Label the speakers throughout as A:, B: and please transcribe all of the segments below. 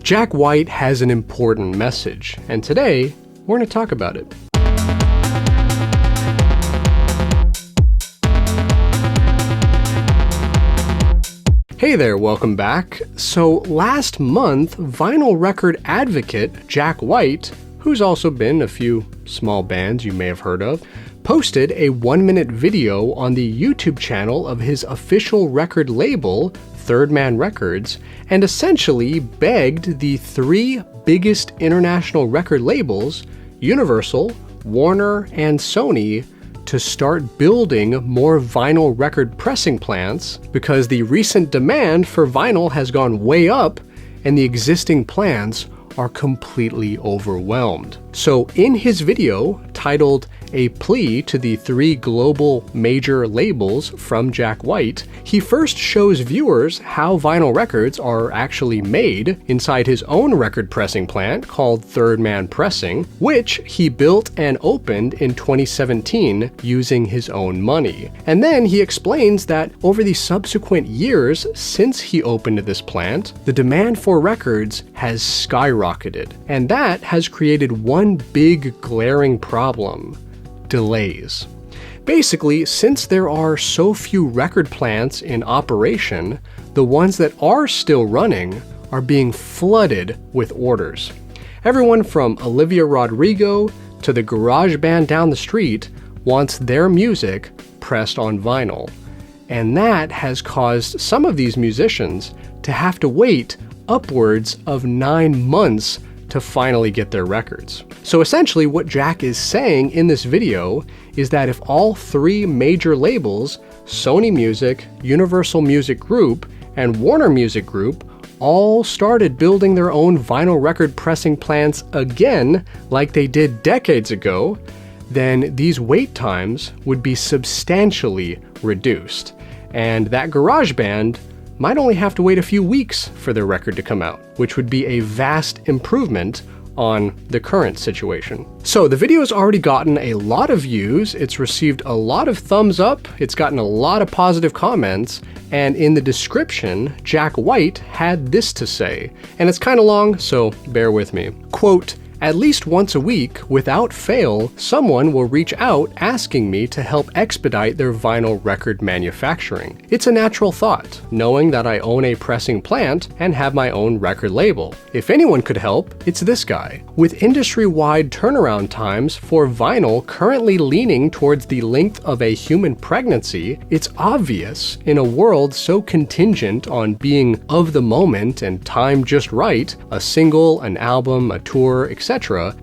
A: Jack White has an important message, and today we're going to talk about it. Hey there, welcome back. So last month, vinyl record advocate Jack White, who's also been in a few small bands you may have heard of, posted a 1-minute video on the YouTube channel of his official record label, Third Man Records, and essentially begged the 3 biggest international record labels, Universal, Warner, and Sony, to start building more vinyl record pressing plants because the recent demand for vinyl has gone way up and the existing plants are completely overwhelmed. So in his video, titled "A Plea to the 3 Global Major Labels" from Jack White, he first shows viewers how vinyl records are actually made inside his own record pressing plant called Third Man Pressing, which he built and opened in 2017 using his own money. And then he explains that over the subsequent years since he opened this plant, the demand for records has skyrocketed, and that has created one big glaring problem: delays. Basically, since there are so few record plants in operation, the ones that are still running are being flooded with orders. Everyone from Olivia Rodrigo to the garage band down the street wants their music pressed on vinyl. And that has caused some of these musicians to have to wait upwards of 9 months to finally get their records. So essentially what Jack is saying in this video is that if all 3 major labels, Sony Music, Universal Music Group, and Warner Music Group, all started building their own vinyl record pressing plants again like they did decades ago, then these wait times would be substantially reduced. And that garage band might only have to wait a few weeks for their record to come out, which would be a vast improvement on the current situation. So the video has already gotten a lot of views, it's received a lot of thumbs up, it's gotten a lot of positive comments, and in the description, Jack White had this to say, and it's kind of long, so bear with me. Quote, "At least once a week, without fail, someone will reach out asking me to help expedite their vinyl record manufacturing. It's a natural thought, knowing that I own a pressing plant and have my own record label. If anyone could help, it's this guy. With industry-wide turnaround times for vinyl currently leaning towards the length of a human pregnancy, it's obvious in a world so contingent on being of the moment and time just right, a single, an album, a tour, etc.,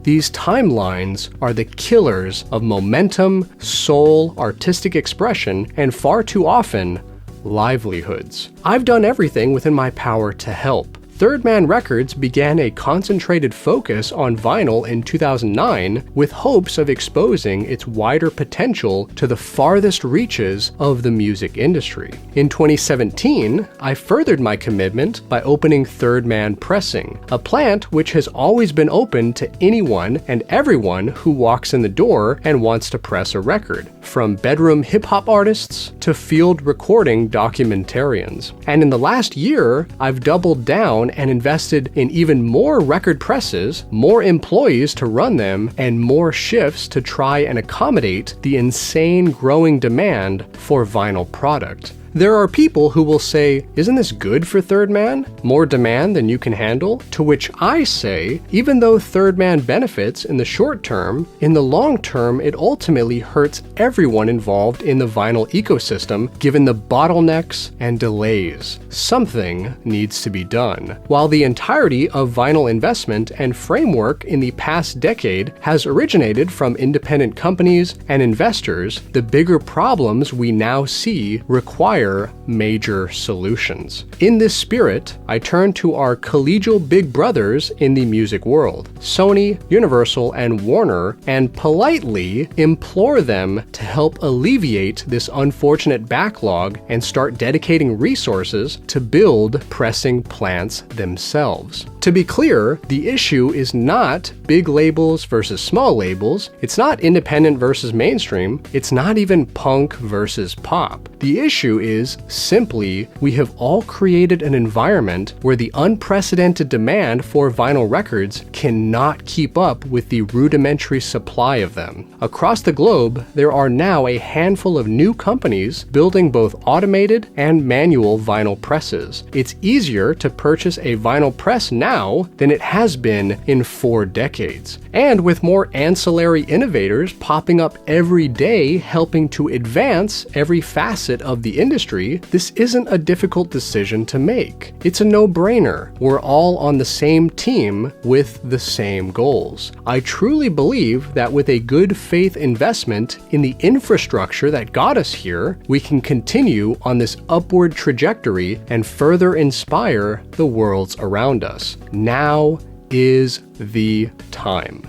A: these timelines are the killers of momentum, soul, artistic expression, and far too often, livelihoods. I've done everything within my power to help. Third Man Records began a concentrated focus on vinyl in 2009 with hopes of exposing its wider potential to the farthest reaches of the music industry. In 2017, I furthered my commitment by opening Third Man Pressing, a plant which has always been open to anyone and everyone who walks in the door and wants to press a record, from bedroom hip-hop artists to field recording documentarians. And in the last year, I've doubled down and invested in even more record presses, more employees to run them, and more shifts to try and accommodate the insane growing demand for vinyl product. There are people who will say, isn't this good for Third Man? More demand than you can handle? To which I say, even though Third Man benefits in the short term, in the long term it ultimately hurts everyone involved in the vinyl ecosystem given the bottlenecks and delays. Something needs to be done. While the entirety of vinyl investment and framework in the past decade has originated from independent companies and investors, the bigger problems we now see require major solutions. In this spirit, I turn to our collegial big brothers in the music world, Sony, Universal, and Warner, and politely implore them to help alleviate this unfortunate backlog and start dedicating resources to build pressing plants themselves. To be clear, the issue is not big labels versus small labels, it's not independent versus mainstream, it's not even punk versus pop. The issue is simply we have all created an environment where the unprecedented demand for vinyl records cannot keep up with the rudimentary supply of them. Across the globe, there are now a handful of new companies building both automated and manual vinyl presses. It's easier to purchase a vinyl press now than it has been in 4 decades. And with more ancillary innovators popping up every day helping to advance every facet of the industry, this isn't a difficult decision to make. It's a no-brainer. We're all on the same team with the same goals. I truly believe that with a good faith investment in the infrastructure that got us here, we can continue on this upward trajectory and further inspire the worlds around us. Now is the time.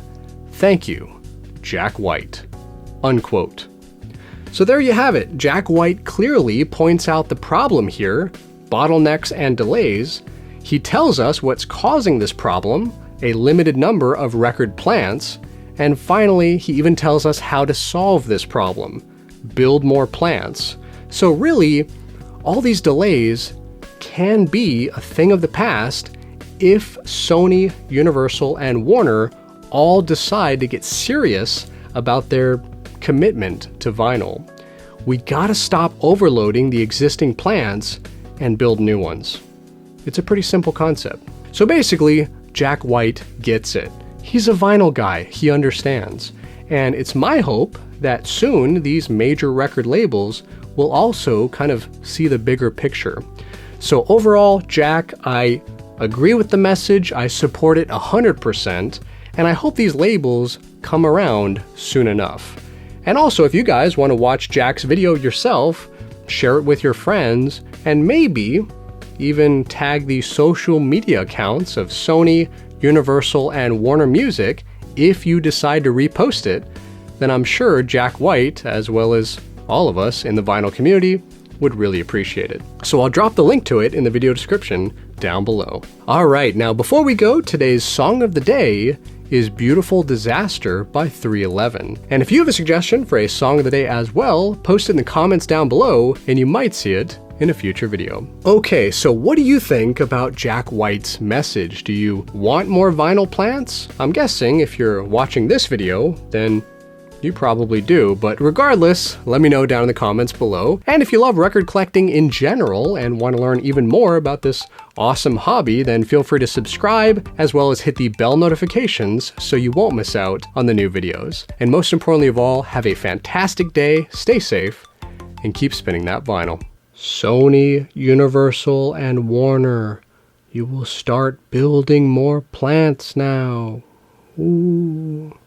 A: Thank you, Jack White." Unquote. So there you have it. Jack White clearly points out the problem here, bottlenecks and delays. He tells us what's causing this problem, a limited number of record plants, and finally, he even tells us how to solve this problem, build more plants. So really, all these delays can be a thing of the past if Sony, Universal, and Warner all decide to get serious about their commitment to vinyl. We gotta stop overloading the existing plants and build new ones. It's a pretty simple concept. So basically, Jack White gets it. He's a vinyl guy, he understands. And it's my hope that soon these major record labels will also kind of see the bigger picture. So overall, Jack, I agree with the message, I support it 100%, and I hope these labels come around soon enough. And also, if you guys want to watch Jack's video yourself, share it with your friends, and maybe even tag the social media accounts of Sony, Universal, and Warner Music if you decide to repost it, then I'm sure Jack White, as well as all of us in the vinyl community, would really appreciate it. So I'll drop the link to it in the video description down below. Alright, now before we go, today's song of the day is Beautiful Disaster by 311. And if you have a suggestion for a song of the day as well, post it in the comments down below and you might see it in a future video. Okay, so what do you think about Jack White's message? Do you want more vinyl plants? I'm guessing if you're watching this video, then you probably do, but regardless, let me know down in the comments below. And if you love record collecting in general and want to learn even more about this awesome hobby, then feel free to subscribe, as well as hit the bell notifications so you won't miss out on the new videos. And most importantly of all, have a fantastic day, stay safe, and keep spinning that vinyl. Sony, Universal, and Warner, you will start building more plants now. Ooh.